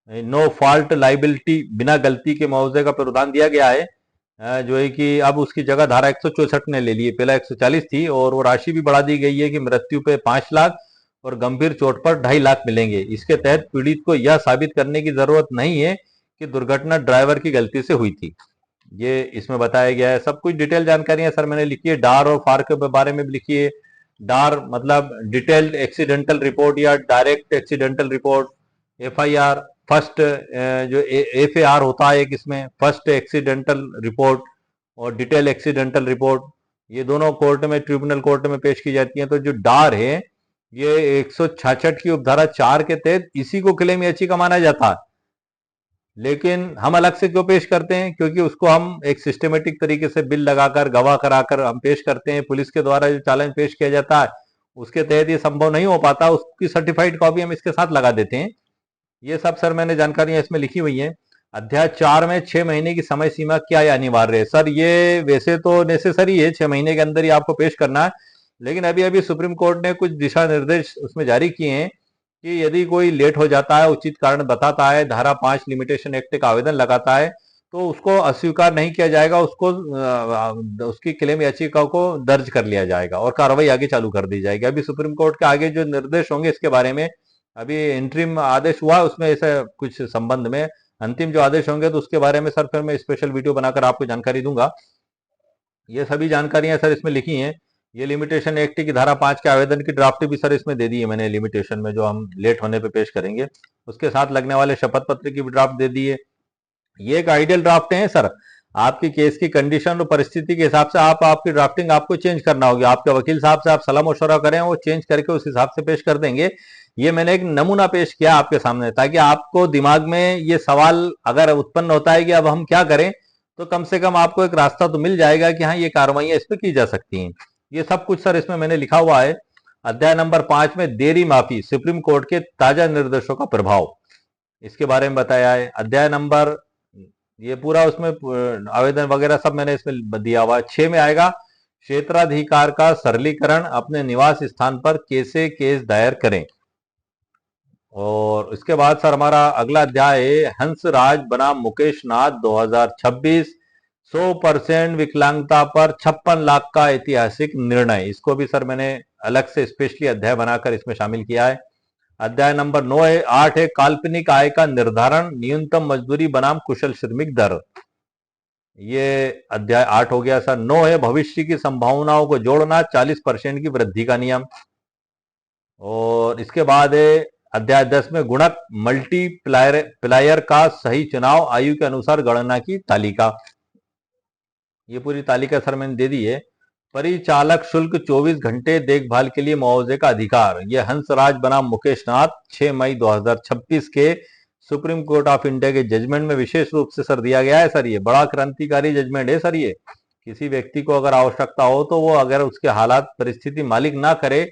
नो फॉल्ट लाइबिलिटी, बिना गलती के मुआवजे का प्रावधान दिया गया है। जो है कि अब उसकी जगह धारा 164 ने ले ली है। पहला 140 थी और वो राशि भी बढ़ा दी गई है कि मृत्यु पे 5 लाख और गंभीर चोट पर 2.5 लाख मिलेंगे। इसके तहत पीड़ित को यह साबित करने की जरूरत नहीं है कि दुर्घटना ड्राइवर की गलती से हुई थी। ये इसमें बताया गया है। सब कुछ डिटेल जानकारियां सर मैंने लिखी है। डार और फार के बारे में भी लिखी है। डार मतलब डिटेल्ड एक्सीडेंटल रिपोर्ट या direct accidental report. FIR first, जो FAR होता है एक इसमें, फर्स्ट एक्सीडेंटल रिपोर्ट और डिटेल एक्सीडेंटल रिपोर्ट, ये दोनों कोर्ट में, ट्रिब्यूनल कोर्ट में पेश की जाती हैं। तो जो डार है ये 166 की उपधारा 4 के तहत इसी को क्लेम याचिका माना जाता है। लेकिन हम अलग से क्यों पेश करते हैं? क्योंकि उसको हम एक सिस्टमेटिक तरीके से बिल लगाकर, गवाह कराकर हम पेश करते हैं। पुलिस के द्वारा जो चालान पेश किया जाता है उसके तहत ये संभव नहीं हो पाता, उसकी सर्टिफाइड कॉपी हम इसके साथ लगा देते हैं। ये सब सर मैंने जानकारियां इसमें लिखी हुई हैं। अध्याय 4 में 6 महीने की समय सीमा क्या है अनिवार्य है? सर ये वैसे तो नेसेसरी है, 6 महीने के अंदर ही आपको पेश करना है। लेकिन अभी अभी सुप्रीम कोर्ट ने कुछ दिशा निर्देश उसमें जारी किए हैं कि यदि कोई लेट हो जाता है, उचित कारण बताता है, धारा 5 लिमिटेशन एक्ट का आवेदन लगाता है, तो उसको अस्वीकार नहीं किया जाएगा। उसको उसकी क्लेम याचिका को दर्ज कर लिया जाएगा और कार्रवाई आगे चालू कर दी जाएगी। अभी सुप्रीम कोर्ट के आगे जो निर्देश होंगे इसके बारे में, अभी इंटरिम आदेश हुआ उसमें ऐसा कुछ संबंध में, अंतिम जो आदेश होंगे तो उसके बारे में सर फिर मैं स्पेशल वीडियो बनाकर आपको जानकारी दूंगा। ये सभी जानकारियां सर इसमें लिखी हैं। ये लिमिटेशन एक्ट की धारा 5 के आवेदन की ड्राफ्ट भी सर इसमें दे दी है मैंने, लिमिटेशन में जो हम लेट होने पे पेश करेंगे। उसके साथ लगने वाले शपथ पत्र की भी ड्राफ्ट दे दी है। ये एक आइडियल ड्राफ्ट है सर। आपकी केस की कंडीशन और परिस्थिति के हिसाब से आप आपकी ड्राफ्टिंग आपको चेंज करना होगी। आपके वकील साहब से आप सलाह मशवरा करें, वो चेंज करके उस हिसाब से पेश कर देंगे। ये मैंने एक नमूना पेश किया आपके सामने, ताकि आपको दिमाग में ये सवाल अगर उत्पन्न होता है कि अब हम क्या करें, तो कम से कम आपको एक रास्ता तो मिल जाएगा कि हाँ, ये कार्रवाइयां इस पर की जा सकती हैं। ये सब कुछ सर इसमें मैंने लिखा हुआ है। अध्याय नंबर 5 में देरी माफी, सुप्रीम कोर्ट के ताजा निर्देशों का प्रभाव, इसके बारे में बताया है। अध्याय नंबर, ये पूरा उसमें आवेदन वगैरह सब मैंने इसमें दिया हुआ है। 6 में आएगा क्षेत्राधिकार का सरलीकरण, अपने निवास स्थान पर कैसे केस दायर करें। और इसके बाद सर हमारा अगला अध्याय है हंसराज बनाम मुकेश नाथ 2026, 100% विकलांगता पर 56 लाख का ऐतिहासिक निर्णय। इसको भी सर मैंने अलग से स्पेशली अध्याय बनाकर इसमें शामिल किया है। अध्याय नंबर 8 है काल्पनिक आय का निर्धारण, न्यूनतम मजदूरी बनाम कुशल श्रमिक दर। ये अध्याय 8 हो गया सर। 9 है भविष्य की संभावनाओं को जोड़ना, 40% की वृद्धि का नियम। और इसके बाद है अध्याय 10 में गुणक मल्टीप्लायर का सही चुनाव, आयु के अनुसार गणना की तालिका। ये पूरी तालिका सर मैंने दे दी है। परिचालक शुल्क, 24 घंटे देखभाल के लिए मुआवजे का अधिकार, यह हंसराज बनाम मुकेश नाथ 6 मई 2026 के सुप्रीम कोर्ट ऑफ इंडिया के जजमेंट में विशेष रूप से सर दिया गया है। सर ये बड़ा क्रांतिकारी जजमेंट है सर। ये किसी व्यक्ति को अगर आवश्यकता हो तो वो अगर उसके हालात परिस्थिति मालिक ना करे,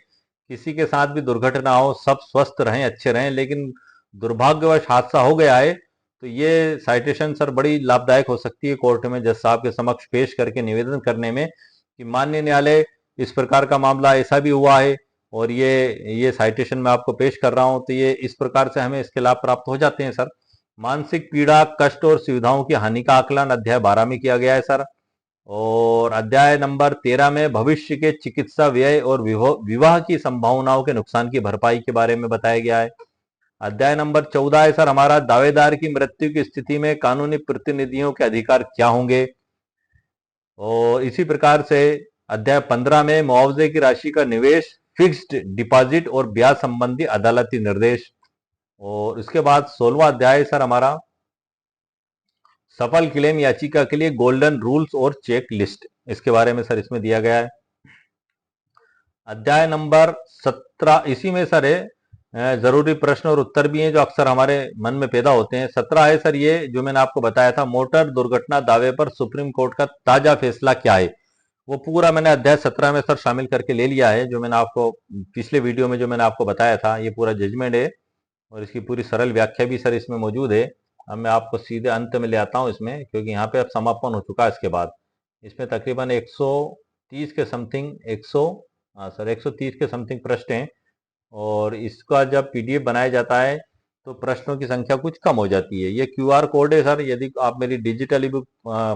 किसी के साथ भी दुर्घटना हो, सब स्वस्थ रहें, अच्छे रहें, लेकिन दुर्भाग्यवश हादसा हो गया है, तो ये साइटेशन सर बड़ी लाभदायक हो सकती है कोर्ट में जज साहब के समक्ष पेश करके निवेदन करने में कि माननीय न्यायालय, इस प्रकार का मामला ऐसा भी हुआ है और ये साइटेशन मैं आपको पेश कर रहा हूं, तो ये इस प्रकार से हमें इसके लाभ प्राप्त हो जाते हैं सर। मानसिक पीड़ा, कष्ट और सुविधाओं की हानि का आकलन अध्याय 12 में किया गया है सर। और अध्याय नंबर 13 में भविष्य के चिकित्सा व्यय और विवाह की संभावनाओं के नुकसान की भरपाई के बारे में बताया गया है। अध्याय नंबर 14 है सर हमारा दावेदार की मृत्यु की स्थिति में कानूनी प्रतिनिधियों के अधिकार क्या होंगे। और इसी प्रकार से अध्याय 15 में मुआवजे की राशि का निवेश, फिक्स्ड डिपॉजिट और ब्याज संबंधी अदालती निर्देश। और इसके बाद 16वां अध्याय सर हमारा सफल क्लेम याचिका के लिए गोल्डन रूल्स और चेक लिस्ट, इसके बारे में सर इसमें दिया गया है। अध्याय नंबर 17 इसी में सर है जरूरी प्रश्न और उत्तर भी हैं जो अक्सर हमारे मन में पैदा होते हैं। 17 है सर ये जो मैंने आपको बताया था, मोटर दुर्घटना दावे पर सुप्रीम कोर्ट का ताजा फैसला क्या है। वो पूरा मैंने अध्याय 17 में सर शामिल करके ले लिया है, जो मैंने आपको पिछले वीडियो में जो मैंने आपको बताया था। ये पूरा जजमेंट है और इसकी पूरी सरल व्याख्या भी सर इसमें मौजूद है। अब मैं आपको सीधे अंत में ले आता हूं इसमें, क्योंकि यहाँ पे अब समापन हो चुका है। इसके बाद इसमें तकरीबन 130 के समथिंग 130 के समथिंग प्रश्न हैं और इसका जब पीडीएफ बनाया जाता है तो प्रश्नों की संख्या कुछ कम हो जाती है। ये क्यूआर कोड है सर, यदि आप मेरी डिजिटल ई बुक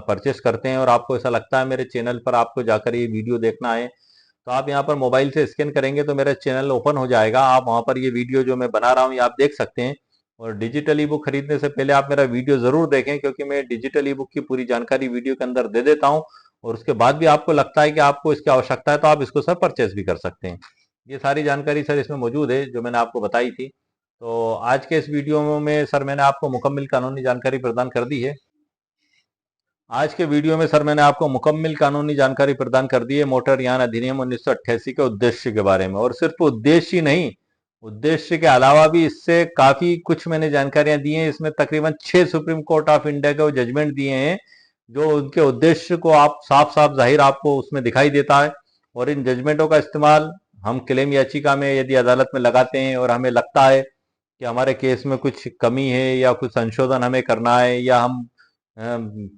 परचेस करते हैं और आपको ऐसा लगता है मेरे चैनल पर आपको जाकर ये वीडियो देखना है, तो आप यहाँ पर मोबाइल से स्कैन करेंगे तो मेरा चैनल ओपन हो जाएगा। आप वहाँ पर ये वीडियो जो मैं बना रहा हूँ ये आप देख सकते हैं। और डिजिटल ई बुक खरीदने से पहले आप मेरा वीडियो जरूर देखें, क्योंकि मैं डिजिटल ई बुक की पूरी जानकारी वीडियो के अंदर दे देता हूँ और उसके बाद भी आपको लगता है कि आपको इसकी आवश्यकता है तो आप इसको सर परचेस भी कर सकते हैं। ये सारी जानकारी सर इसमें मौजूद है जो मैंने आपको बताई थी। तो आज के इस वीडियो में सर मैंने आपको मुकम्मल कानूनी जानकारी प्रदान कर दी है। आज के वीडियो में सर मैंने आपको मुकम्मल कानूनी जानकारी प्रदान कर दी है मोटर यान अधिनियम 1988 के उद्देश्य के बारे में। और सिर्फ उद्देश्य ही नहीं, उद्देश्य के अलावा भी इससे काफी कुछ मैंने जानकारियां दी हैं। इसमें तकरीबन 6 सुप्रीम कोर्ट ऑफ इंडिया के जजमेंट दिए हैं जो उनके उद्देश्य को आप साफ साफ जाहिर आपको उसमें दिखाई देता है। और इन जजमेंटों का इस्तेमाल हम क्लेम याचिका में यदि अदालत में लगाते हैं और हमें लगता है कि हमारे केस में कुछ कमी है या कुछ संशोधन हमें करना है, या हम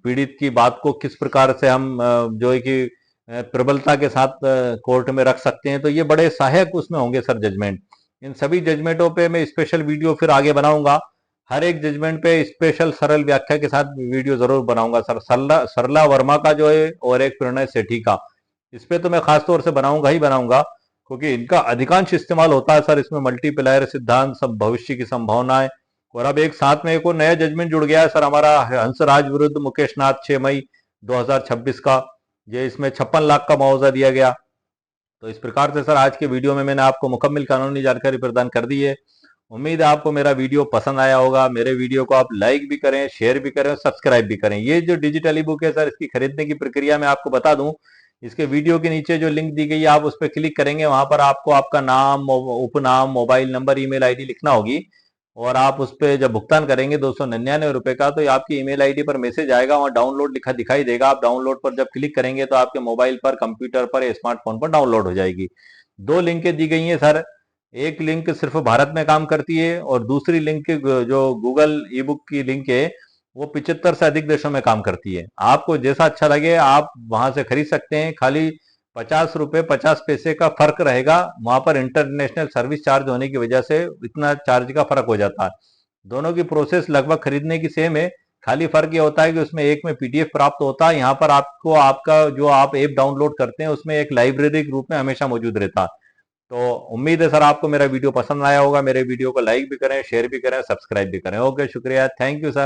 पीड़ित की बात को किस प्रकार से हम जो है कि प्रबलता के साथ कोर्ट में रख सकते हैं, तो ये बड़े सहायक उसमें होंगे सर जजमेंट। इन सभी जजमेंटों पे मैं स्पेशल वीडियो फिर आगे बनाऊंगा। हर एक जजमेंट पे स्पेशल सरल व्याख्या के साथ वीडियो जरूर बनाऊंगा सर। सरला वर्मा का जो है और एक प्रणय सेठी का, इस पे तो मैं खासतौर से बनाऊंगा ही बनाऊंगा, क्योंकि इनका अधिकांश इस्तेमाल होता है सर इसमें मल्टीप्लायर सिद्धांत, सब भविष्य की संभावनाएं। और अब एक साथ में एक और नया जजमेंट जुड़ गया है सर हमारा हंसराज विरुद्ध मुकेश नाथ 6 मई 2026 का। ये इसमें 56 लाख का मुआवजा दिया गया। तो इस प्रकार से सर आज के वीडियो में मैंने आपको मुकम्मल कानूनी जानकारी प्रदान कर दी है। उम्मीद है आपको मेरा वीडियो पसंद आया होगा। मेरे वीडियो को आप लाइक भी करें, शेयर भी करें और सब्सक्राइब भी करें। ये जो डिजिटल ई बुक है सर, इसकी खरीदने की प्रक्रिया मैं आपको बता दूं। इसके वीडियो के नीचे जो लिंक दी गई है, आप उस पर क्लिक करेंगे, वहां पर आपको आपका नाम, उपनाम, मोबाइल नंबर, ईमेल आईडी लिखना होगी। और आप उस पर जब भुगतान करेंगे 299 रुपए का, तो आपकी ईमेल आईडी पर मैसेज आएगा, वहां डाउनलोड लिखा दिखाई देगा। आप डाउनलोड पर जब क्लिक करेंगे तो आपके मोबाइल पर, कंप्यूटर पर या स्मार्टफोन पर डाउनलोड हो जाएगी। दो लिंकें दी गई हैं सर। एक लिंक सिर्फ भारत में काम करती है और दूसरी लिंक जो गूगल ई बुक की लिंक है, वो 75 से अधिक देशों में काम करती है। आपको जैसा अच्छा लगे आप वहां से खरीद सकते हैं। खाली 50 रुपए 50 पैसे का फर्क रहेगा। वहां पर इंटरनेशनल सर्विस चार्ज होने की वजह से इतना चार्ज का फर्क हो जाता है। दोनों की प्रोसेस लगभग खरीदने की सेम है। खाली फर्क ये होता है कि उसमें एक में पीडीएफ प्राप्त होता है, यहाँ पर आपको आपका जो आप ऐप डाउनलोड करते हैं उसमें एक लाइब्रेरी के रूप में हमेशा मौजूद रहता है। तो उम्मीद है सर आपको मेरा वीडियो पसंद आया होगा। मेरे वीडियो को लाइक भी करें, शेयर भी करें, सब्सक्राइब भी करें। ओके, शुक्रिया, थैंक यू सर।